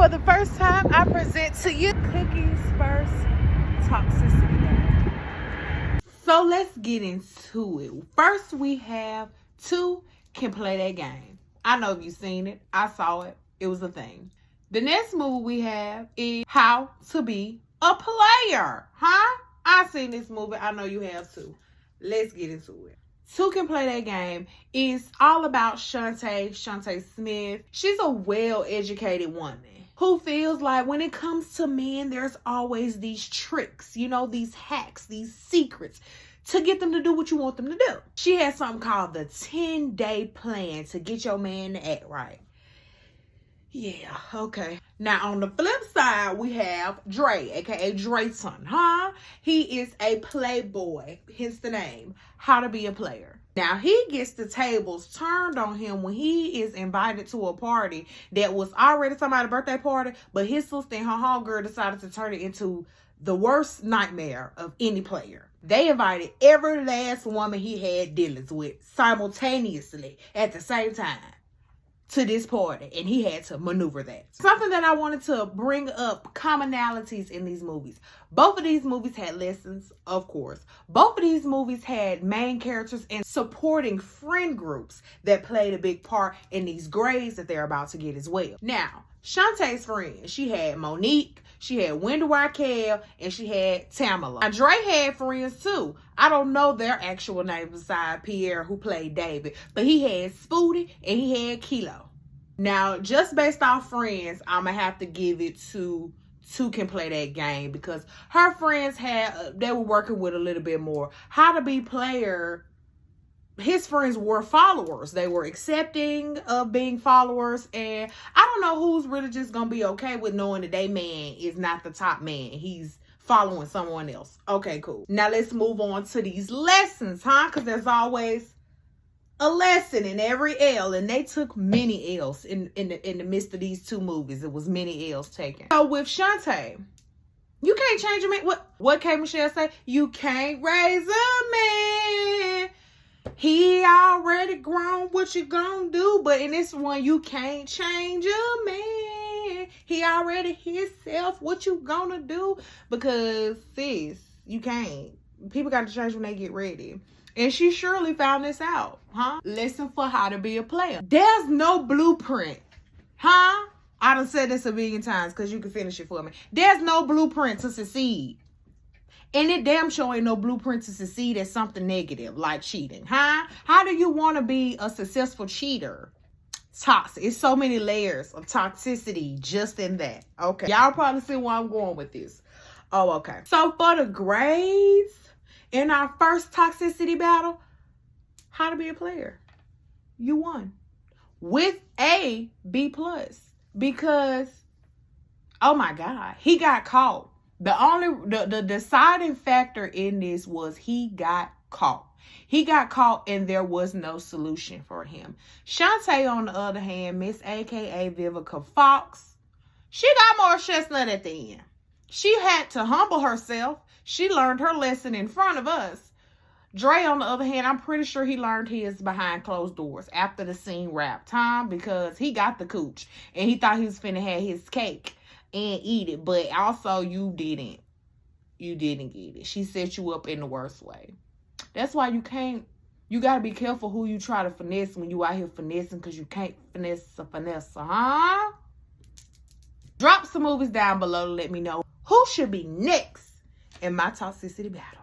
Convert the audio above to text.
For the first time, I present to you Cookie's first Toxicity Battle. So let's get into it. First, we have Two Can Play That Game. I know you've seen it. I saw it. It was a thing. The next movie we have is How to Be a Player. I've seen this movie. I know you have too. Let's get into it. Two Can Play That Game is all about Shantay Smith. She's a well-educated woman who feels like when it comes to men, there's always these tricks, these hacks, these secrets to get them to do what you want them to do. She has something called the 10-day plan to get your man to act right. Yeah, okay. Now, on the flip side, we have Dre, aka Drayton, He is a playboy, hence the name, How to Be a Player. Now, he gets the tables turned on him when he is invited to a party that was already somebody's birthday party, but his sister and her homegirl decided to turn it into the worst nightmare of any player. They invited every last woman he had dealings with simultaneously at the same time to this party, and he had to maneuver that. Something that I wanted to bring up, commonalities in these movies. Both of these movies had lessons, of course. Both of these movies had main characters and supporting friend groups that played a big part in these grades that they're about to get as well. Now, Shantay's friends, she had Monique, she had Wendy Raquel, and she had Tamala. Now, Dre had friends too. I don't know their actual names besides Pierre, who played David, but he had Spooty and he had Kilo. Now, just based off friends, I'm going to have to give it to Two Can Play That Game because her friends they were working with a little bit more. How to Be Player, his friends were followers. They were accepting of being followers. And I don't know who's really just going to be okay with knowing that their man is not the top man. He's following someone else. Okay, cool. Now let's move on to these lessons, because there's always a lesson in every L. And they took many L's in the midst of these two movies. It was many L's taken. So with Shantay, you can't change a man. What K. Michelle say? You can't raise a man. He already grown, what you gonna do? But in this one, you can't change a man. He already himself, what you gonna do? Because, sis, you can't. People got to change when they get ready. And she surely found this out, Lesson for How to Be a Player. There's no blueprint, I done said this a billion times because you can finish it for me. There's no blueprint to succeed. And it damn sure ain't no blueprint to succeed at something negative like cheating, How do you want to be a successful cheater? Toxic. It's so many layers of toxicity just in that. Okay. Y'all probably see where I'm going with this. Oh, okay. So for the grades in our first toxicity battle, How to Be a Player, you won with a B+, because, oh my God, he got caught. The deciding factor in this was he got caught. He got caught and there was no solution for him. Shantay, on the other hand, Miss AKA Vivica Fox, she got more chestnut at the end. She had to humble herself. She learned her lesson in front of us. Dre, on the other hand, I'm pretty sure he learned his behind closed doors after the scene wrapped, because he got the cooch and he thought he was finna have his cake and eat it, but also you didn't get it. She set you up in the worst way. That's why you gotta be careful who you try to finesse when you out here finessing, because you can't finesse a finesser, Drop some movies down below to let me know who should be next in my toxicity battle.